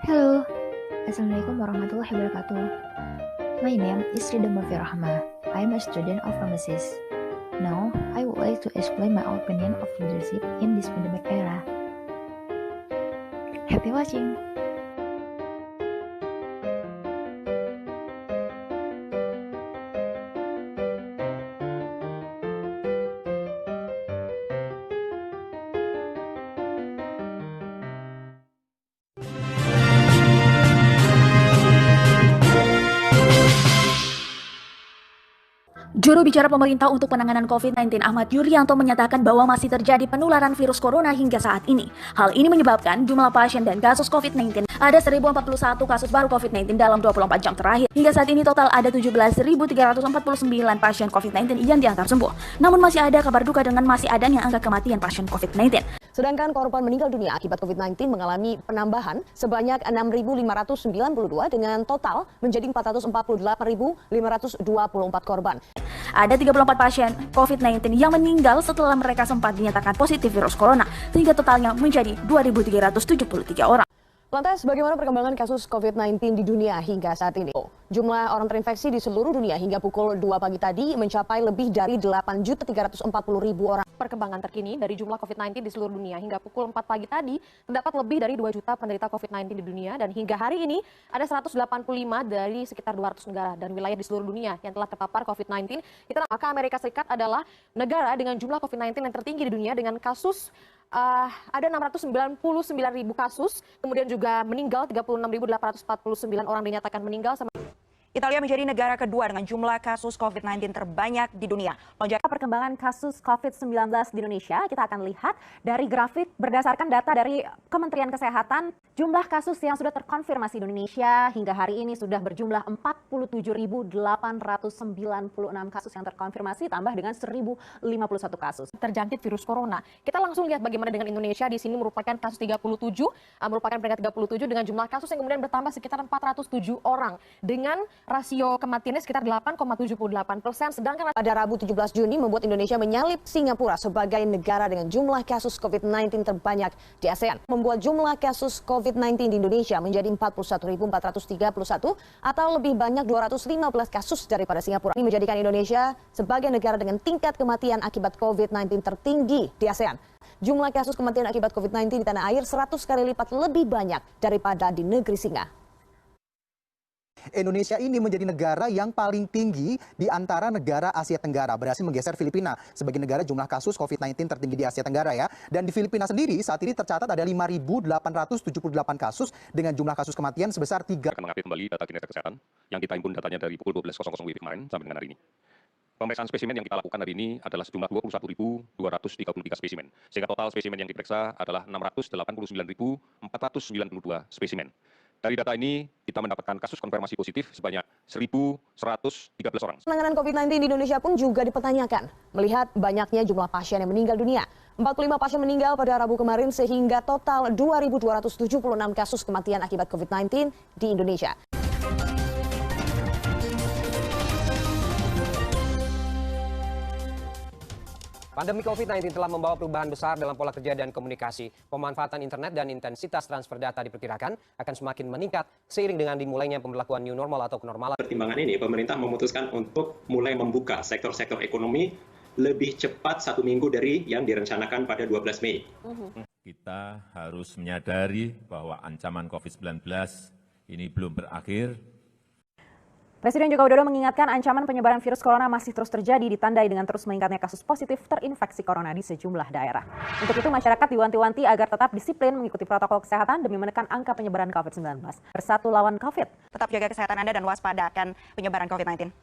Hello, Assalamualaikum warahmatullahi wabarakatuh. My name is Rida Murfi Rahma. I am a student of pharmacist. Now, I would like to explain my opinion of leadership in this pandemic era. Happy watching! Juru bicara pemerintah untuk penanganan COVID-19 Ahmad Yuryanto menyatakan bahwa masih terjadi penularan virus corona hingga saat ini. Hal ini menyebabkan jumlah pasien dan kasus COVID-19 ada 1041 kasus baru COVID-19 dalam 24 jam terakhir. Hingga saat ini total ada 17.349 pasien COVID-19 yang diantar sembuh. Namun masih ada kabar duka dengan masih adanya angka kematian pasien COVID-19. Sedangkan korban meninggal dunia akibat COVID-19 mengalami penambahan sebanyak 6.592 dengan total menjadi 448.524 korban. Ada 34 pasien COVID-19 yang meninggal setelah mereka sempat dinyatakan positif virus corona, sehingga totalnya menjadi 2.373 orang. Lantas, bagaimana perkembangan kasus COVID-19 di dunia hingga saat ini? Jumlah orang terinfeksi di seluruh dunia hingga pukul 2 pagi tadi mencapai lebih dari 8.340.000 orang. Perkembangan terkini dari jumlah COVID-19 di seluruh dunia hingga pukul 4 pagi tadi terdapat lebih dari 2 juta penderita COVID-19 di dunia, dan hingga hari ini ada 185 dari sekitar 200 negara dan wilayah di seluruh dunia yang telah terpapar COVID-19. Maka Amerika Serikat adalah negara dengan jumlah COVID-19 yang tertinggi di dunia dengan kasus ada 699.000 kasus, kemudian juga meninggal 36.849 orang dinyatakan meninggal. Italia menjadi negara kedua dengan jumlah kasus COVID-19 terbanyak di dunia. Perkembangan kasus COVID-19 di Indonesia, kita akan lihat dari grafik berdasarkan data dari Kementerian Kesehatan. Jumlah kasus yang sudah terkonfirmasi di Indonesia hingga hari ini sudah berjumlah 47.896 kasus yang terkonfirmasi, tambah dengan 1.051 kasus Terjangkit virus corona. Kita langsung lihat bagaimana dengan Indonesia. Di sini merupakan kasus 37, merupakan peringkat 37 dengan jumlah kasus yang kemudian bertambah sekitar 407 orang. Dengan rasio kematiannya sekitar 8,78%. Sedangkan Pada Rabu 17 Juni membuat Indonesia menyalip Singapura sebagai negara dengan jumlah kasus COVID-19 terbanyak di ASEAN. Membuat jumlah kasus COVID-19 di Indonesia menjadi 41.431 atau lebih banyak 215 kasus daripada Singapura. Ini menjadikan Indonesia sebagai negara dengan tingkat kematian akibat COVID-19 tertinggi di ASEAN. Jumlah kasus kematian akibat COVID-19 di tanah air 100 kali lipat lebih banyak daripada di negeri singa. Indonesia ini menjadi negara yang paling tinggi di antara negara Asia Tenggara, berhasil menggeser Filipina sebagai negara jumlah kasus COVID-19 tertinggi di Asia Tenggara ya. Dan di Filipina sendiri saat ini tercatat ada 5.878 kasus dengan jumlah kasus kematian sebesar 3. Akan mengupdate kembali data kinerja kesehatan yang kita himpun datanya dari pukul 12.00 WIB kemarin sampai dengan hari ini. Pemeriksaan spesimen yang kita lakukan hari ini adalah sejumlah 21.233 spesimen. Sehingga total spesimen yang diperiksa adalah 689.492 spesimen. Dari data ini, kita mendapatkan kasus konfirmasi positif sebanyak 1.113 orang. Penanganan COVID-19 di Indonesia pun juga dipertanyakan, melihat banyaknya jumlah pasien yang meninggal dunia. 45 pasien meninggal pada Rabu kemarin sehingga total 2.276 kasus kematian akibat COVID-19 di Indonesia. Pandemi COVID-19 telah membawa perubahan besar dalam pola kerja dan komunikasi. Pemanfaatan internet dan intensitas transfer data diperkirakan akan semakin meningkat seiring dengan dimulainya pemberlakuan new normal atau kenormalan. Pertimbangan ini, pemerintah memutuskan untuk mulai membuka sektor-sektor ekonomi lebih cepat 1 minggu dari yang direncanakan pada 12 Mei. Kita harus menyadari bahwa ancaman COVID-19 ini belum berakhir. Presiden Joko Widodo mengingatkan ancaman penyebaran virus corona masih terus terjadi, ditandai dengan terus meningkatnya kasus positif terinfeksi corona di sejumlah daerah. Untuk itu masyarakat diwanti-wanti agar tetap disiplin mengikuti protokol kesehatan demi menekan angka penyebaran COVID-19. Bersatu lawan COVID. Tetap jaga kesehatan Anda dan waspada akan penyebaran COVID-19.